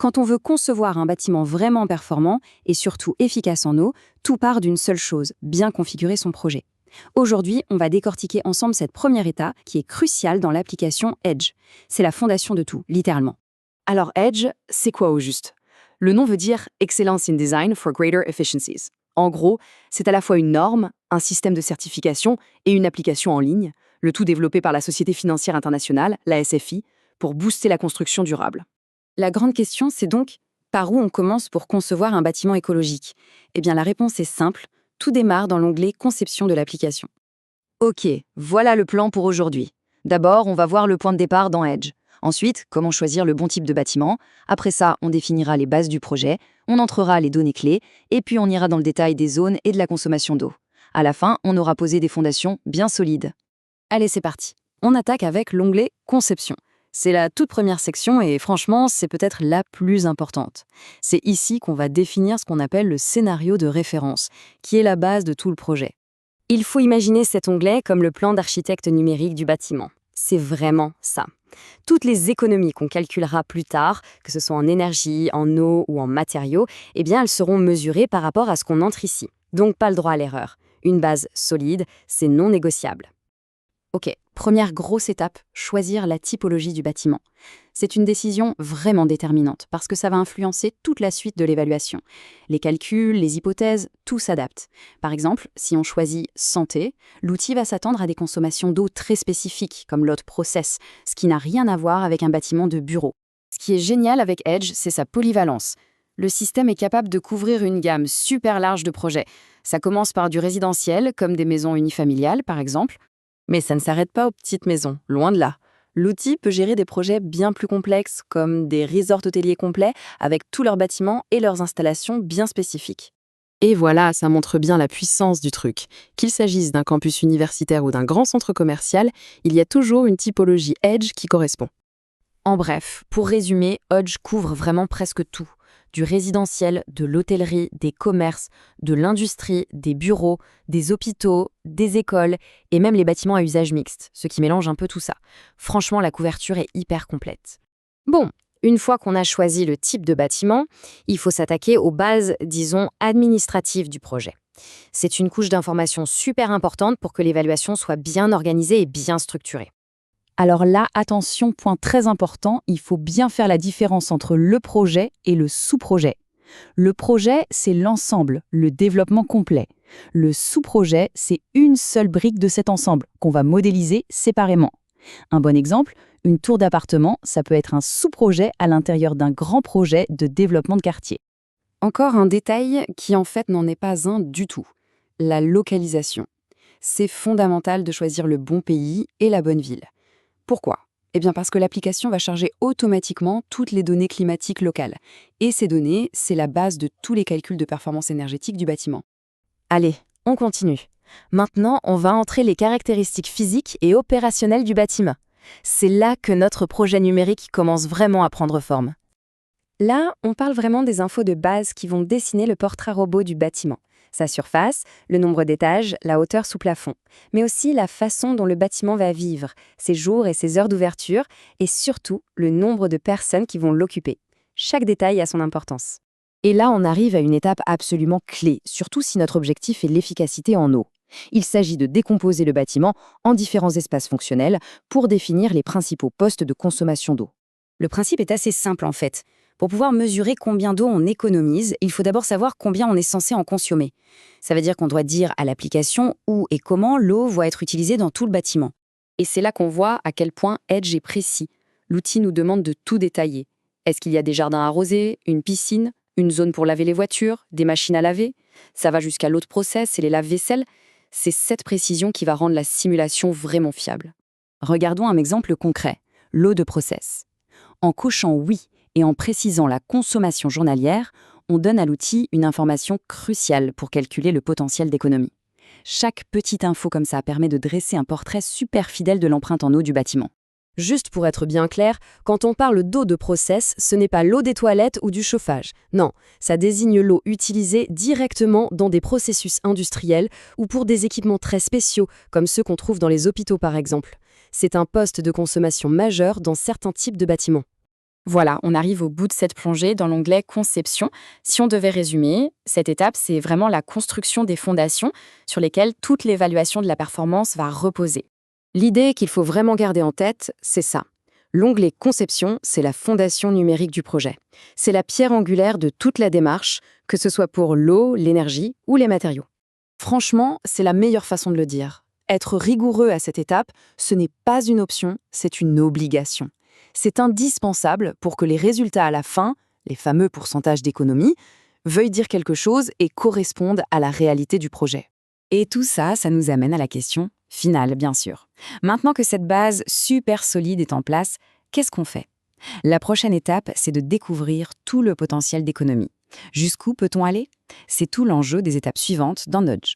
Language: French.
Quand on veut concevoir un bâtiment vraiment performant et surtout efficace en eau, tout part d'une seule chose, bien configurer son projet. Aujourd'hui, on va décortiquer ensemble cette première étape qui est cruciale dans l'application Edge. C'est la fondation de tout, littéralement. Alors Edge, c'est quoi au juste? Le nom veut dire Excellence in Design for Greater Efficiencies. En gros, c'est à la fois une norme, un système de certification et une application en ligne, le tout développé par la Société financière internationale, la SFI, pour booster la construction durable. La grande question, c'est donc par où on commence pour concevoir un bâtiment écologique? Eh bien, la réponse est simple. Tout démarre dans l'onglet Conception de l'application. Ok, voilà le plan pour aujourd'hui. D'abord, on va voir le point de départ dans Edge. Ensuite, comment choisir le bon type de bâtiment. Après ça, on définira les bases du projet, on entrera les données clés, et puis on ira dans le détail des zones et de la consommation d'eau. À la fin, on aura posé des fondations bien solides. Allez, c'est parti. On attaque avec l'onglet Conception. C'est la toute première section et franchement, c'est peut-être la plus importante. C'est ici qu'on va définir ce qu'on appelle le scénario de référence, qui est la base de tout le projet. Il faut imaginer cet onglet comme le plan d'architecte numérique du bâtiment. C'est vraiment ça. Toutes les économies qu'on calculera plus tard, que ce soit en énergie, en eau ou en matériaux, eh bien elles seront mesurées par rapport à ce qu'on entre ici. Donc pas le droit à l'erreur. Une base solide, c'est non négociable. Ok, première grosse étape, choisir la typologie du bâtiment. C'est une décision vraiment déterminante parce que ça va influencer toute la suite de l'évaluation. Les calculs, les hypothèses, tout s'adapte. Par exemple, si on choisit santé, l'outil va s'attendre à des consommations d'eau très spécifiques, comme l'eau de process, ce qui n'a rien à voir avec un bâtiment de bureau. Ce qui est génial avec Edge, c'est sa polyvalence. Le système est capable de couvrir une gamme super large de projets. Ça commence par du résidentiel, comme des maisons unifamiliales par exemple. Mais ça ne s'arrête pas aux petites maisons, loin de là. L'outil peut gérer des projets bien plus complexes, comme des resorts hôteliers complets, avec tous leurs bâtiments et leurs installations bien spécifiques. Et voilà, ça montre bien la puissance du truc. Qu'il s'agisse d'un campus universitaire ou d'un grand centre commercial, il y a toujours une typologie Edge qui correspond. En bref, pour résumer, Edge couvre vraiment presque tout. Du résidentiel, de l'hôtellerie, des commerces, de l'industrie, des bureaux, des hôpitaux, des écoles et même les bâtiments à usage mixte, ce qui mélange un peu tout ça. Franchement, la couverture est hyper complète. Bon, une fois qu'on a choisi le type de bâtiment, il faut s'attaquer aux bases, disons, administratives du projet. C'est une couche d'information super importante pour que l'évaluation soit bien organisée et bien structurée. Alors là, attention, point très important, il faut bien faire la différence entre le projet et le sous-projet. Le projet, c'est l'ensemble, le développement complet. Le sous-projet, c'est une seule brique de cet ensemble qu'on va modéliser séparément. Un bon exemple, une tour d'appartement, ça peut être un sous-projet à l'intérieur d'un grand projet de développement de quartier. Encore un détail qui en fait n'en est pas un du tout. La localisation. C'est fondamental de choisir le bon pays et la bonne ville. Pourquoi? Eh bien parce que l'application va charger automatiquement toutes les données climatiques locales. Et ces données, c'est la base de tous les calculs de performance énergétique du bâtiment. Allez, on continue. Maintenant, on va entrer les caractéristiques physiques et opérationnelles du bâtiment. C'est là que notre projet numérique commence vraiment à prendre forme. Là, on parle vraiment des infos de base qui vont dessiner le portrait robot du bâtiment. Sa surface, le nombre d'étages, la hauteur sous plafond, mais aussi la façon dont le bâtiment va vivre, ses jours et ses heures d'ouverture, et surtout le nombre de personnes qui vont l'occuper. Chaque détail a son importance. Et là, on arrive à une étape absolument clé, surtout si notre objectif est l'efficacité en eau. Il s'agit de décomposer le bâtiment en différents espaces fonctionnels pour définir les principaux postes de consommation d'eau. Le principe est assez simple en fait. Pour pouvoir mesurer combien d'eau on économise, il faut d'abord savoir combien on est censé en consommer. Ça veut dire qu'on doit dire à l'application où et comment l'eau va être utilisée dans tout le bâtiment. Et c'est là qu'on voit à quel point Edge est précis. L'outil nous demande de tout détailler. Est-ce qu'il y a des jardins arrosés, une piscine, une zone pour laver les voitures, des machines à laver? Ça va jusqu'à l'eau de process et les lave-vaisselle. C'est cette précision qui va rendre la simulation vraiment fiable. Regardons un exemple concret, l'eau de process. En cochant oui et en précisant la consommation journalière, on donne à l'outil une information cruciale pour calculer le potentiel d'économie. Chaque petite info comme ça permet de dresser un portrait super fidèle de l'empreinte en eau du bâtiment. Juste pour être bien clair, quand on parle d'eau de process, ce n'est pas l'eau des toilettes ou du chauffage. Non, ça désigne l'eau utilisée directement dans des processus industriels ou pour des équipements très spéciaux, comme ceux qu'on trouve dans les hôpitaux par exemple. C'est un poste de consommation majeur dans certains types de bâtiments. Voilà, on arrive au bout de cette plongée dans l'onglet Conception. Si on devait résumer, cette étape, c'est vraiment la construction des fondations sur lesquelles toute l'évaluation de la performance va reposer. L'idée qu'il faut vraiment garder en tête, c'est ça. L'onglet Conception, c'est la fondation numérique du projet. C'est la pierre angulaire de toute la démarche, que ce soit pour l'eau, l'énergie ou les matériaux. Franchement, c'est la meilleure façon de le dire. Être rigoureux à cette étape, ce n'est pas une option, c'est une obligation. C'est indispensable pour que les résultats à la fin, les fameux pourcentages d'économie, veuillent dire quelque chose et correspondent à la réalité du projet. Et tout ça, ça nous amène à la question finale, bien sûr. Maintenant que cette base super solide est en place, qu'est-ce qu'on fait? La prochaine étape, c'est de découvrir tout le potentiel d'économie. Jusqu'où peut-on aller? C'est tout l'enjeu des étapes suivantes dans Nudge.